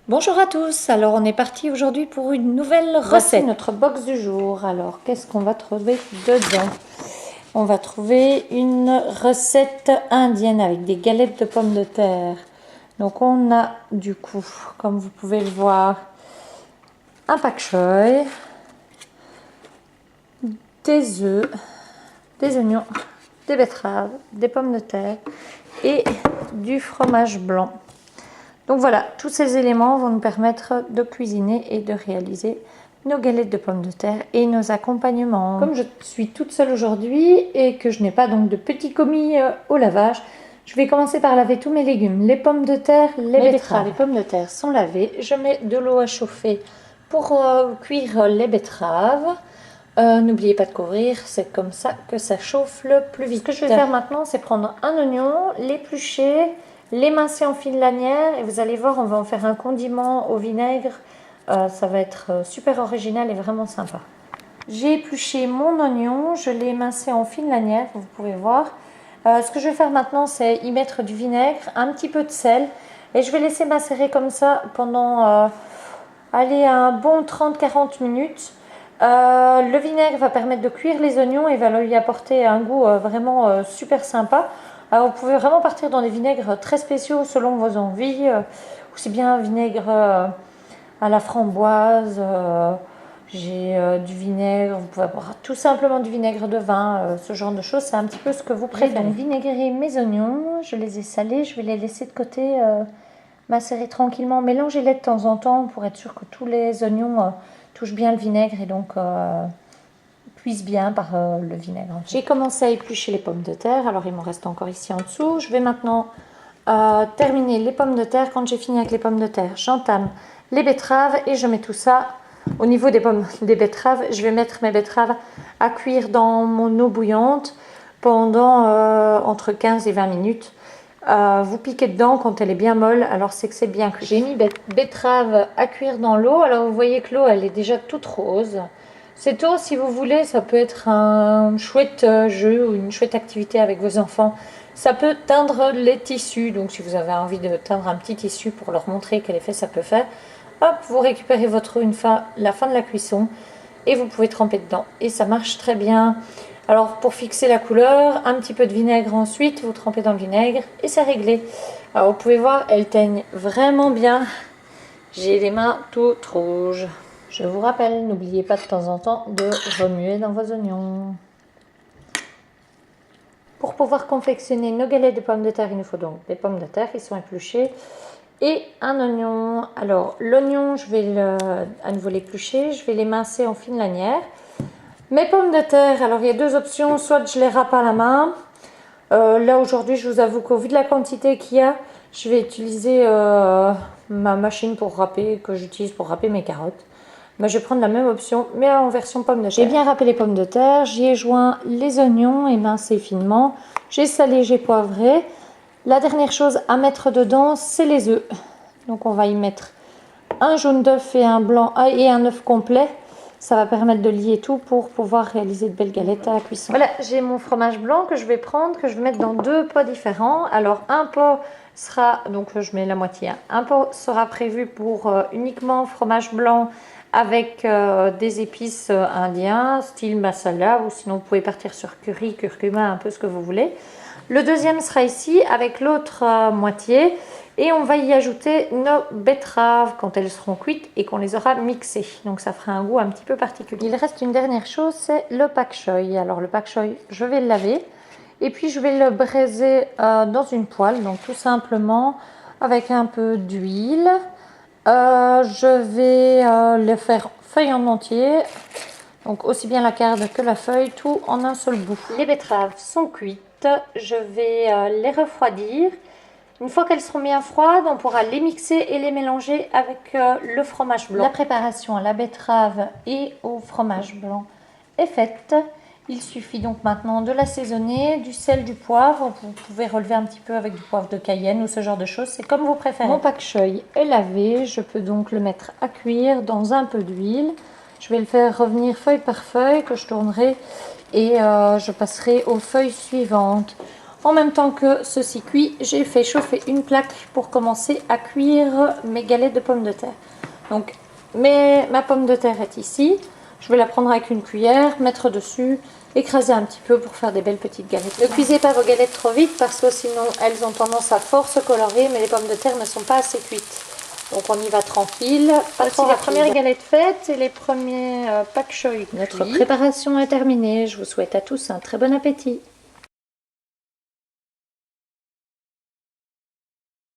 Bonjour à tous, alors on est parti aujourd'hui pour une nouvelle recette. Voici notre box du jour. Alors qu'est-ce qu'on va trouver dedans? On va trouver une recette indienne avec des galettes de pommes de terre. Donc on a du coup, comme vous pouvez le voir, un pak choi, des œufs, des oignons, des betteraves, des pommes de terre et du fromage blanc. Donc voilà, tous ces éléments vont nous permettre de cuisiner et de réaliser nos galettes de pommes de terre et nos accompagnements. Comme je suis toute seule aujourd'hui et que je n'ai pas donc de petits commis au lavage, je vais commencer par laver tous mes légumes, les pommes de terre, les betteraves. Les pommes de terre sont lavées, je mets de l'eau à chauffer pour cuire les betteraves. N'oubliez pas de couvrir, c'est comme ça que ça chauffe le plus vite. Ce que je vais faire maintenant, c'est prendre un oignon, l'éplucher, l'émincer en fines lanières et vous allez voir, on va en faire un condiment au vinaigre. Ça va être super original et vraiment sympa. J'ai épluché mon oignon, je l'ai émincé en fines lanières, vous pouvez voir. Ce que je vais faire maintenant, c'est y mettre du vinaigre, un petit peu de sel et je vais laisser macérer comme ça pendant un bon 30-40 minutes. Le vinaigre va permettre de cuire les oignons et va lui apporter un goût vraiment super sympa. Alors, vous pouvez vraiment partir dans des vinaigres très spéciaux selon vos envies, aussi bien un vinaigre à la framboise, j'ai du vinaigre, vous pouvez avoir tout simplement du vinaigre de vin, ce genre de choses, c'est un petit peu ce que vous préférez. J'ai donc vinaigré mes oignons, je les ai salés, je vais les laisser de côté macérer tranquillement, mélangez-les de temps en temps pour être sûr que tous les oignons touchent bien le vinaigre et donc cuisent bien par le vinaigre. En fait. J'ai commencé à éplucher les pommes de terre, alors il m'en reste encore ici en dessous. Je vais maintenant terminer les pommes de terre. Quand j'ai fini avec les pommes de terre, j'entame les betteraves et je mets tout ça au niveau des betteraves. Je vais mettre mes betteraves à cuire dans mon eau bouillante pendant entre 15 et 20 minutes. Vous piquez dedans quand elle est bien molle, alors c'est que c'est bien cuit. J'ai mis betterave à cuire dans l'eau, alors vous voyez que l'eau elle est déjà toute rose. Cette eau, si vous voulez, ça peut être un chouette jeu ou une chouette activité avec vos enfants. Ça peut teindre les tissus, donc si vous avez envie de teindre un petit tissu pour leur montrer quel effet ça peut faire, hop, vous récupérez votre eau la fin de la cuisson et vous pouvez tremper dedans. Et ça marche très bien. Alors pour fixer la couleur, un petit peu de vinaigre ensuite, vous trempez dans le vinaigre et c'est réglé. Alors vous pouvez voir, elle teigne vraiment bien. J'ai les mains toutes rouges. Je vous rappelle, n'oubliez pas de temps en temps de remuer dans vos oignons. Pour pouvoir confectionner nos galettes de pommes de terre, il nous faut donc des pommes de terre qui sont épluchées et un oignon. Alors l'oignon, je vais à nouveau l'éplucher, je vais l'émincer en fines lanières. Mes pommes de terre, alors il y a deux options, soit je les râpe à la main. Là aujourd'hui, je vous avoue qu'au vu de la quantité qu'il y a, je vais utiliser ma machine pour râper, que j'utilise pour râper mes carottes. Mais je vais prendre la même option, mais en version pomme de terre. J'ai bien râpé les pommes de terre, j'y ai joint les oignons émincés finement, j'ai salé, j'ai poivré. La dernière chose à mettre dedans, c'est les œufs. Donc on va y mettre un jaune d'œuf et un blanc et un œuf complet. Ça va permettre de lier tout pour pouvoir réaliser de belles galettes à la cuisson. Voilà, j'ai mon fromage blanc que je vais prendre, que je vais mettre dans deux pots différents. Alors un pot sera, donc je mets la moitié, un pot sera prévu pour uniquement fromage blanc avec des épices indiens, style masala, ou sinon vous pouvez partir sur curry, curcuma, un peu ce que vous voulez. Le deuxième sera ici avec l'autre moitié. Et on va y ajouter nos betteraves quand elles seront cuites et qu'on les aura mixées. Donc ça fera un goût un petit peu particulier. Il reste une dernière chose, c'est le pak choi. Alors le pak choi, je vais le laver. Et puis je vais le braiser dans une poêle. Donc tout simplement avec un peu d'huile. Je vais le faire feuille en entier. Donc aussi bien la carde que la feuille, tout en un seul bout. Les betteraves sont cuites. Je vais les refroidir. Une fois qu'elles seront bien froides, on pourra les mixer et les mélanger avec le fromage blanc. La préparation à la betterave et au fromage blanc est faite. Il suffit donc maintenant de l'assaisonner, du sel, du poivre. Vous pouvez relever un petit peu avec du poivre de Cayenne ou ce genre de choses, c'est comme vous préférez. Mon pak choi est lavé, je peux donc le mettre à cuire dans un peu d'huile. Je vais le faire revenir feuille par feuille que je tournerai et je passerai aux feuilles suivantes. En même temps que ceci cuit, j'ai fait chauffer une plaque pour commencer à cuire mes galettes de pommes de terre. Donc ma pomme de terre est ici. Je vais la prendre avec une cuillère, mettre dessus, écraser un petit peu pour faire des belles petites galettes. Ne cuisez pas vos galettes trop vite parce que sinon elles ont tendance à fort se colorer, mais les pommes de terre ne sont pas assez cuites. Donc on y va tranquille. Voici la première galette faite et les premiers pak choy. Notre préparation est terminée. Je vous souhaite à tous un très bon appétit.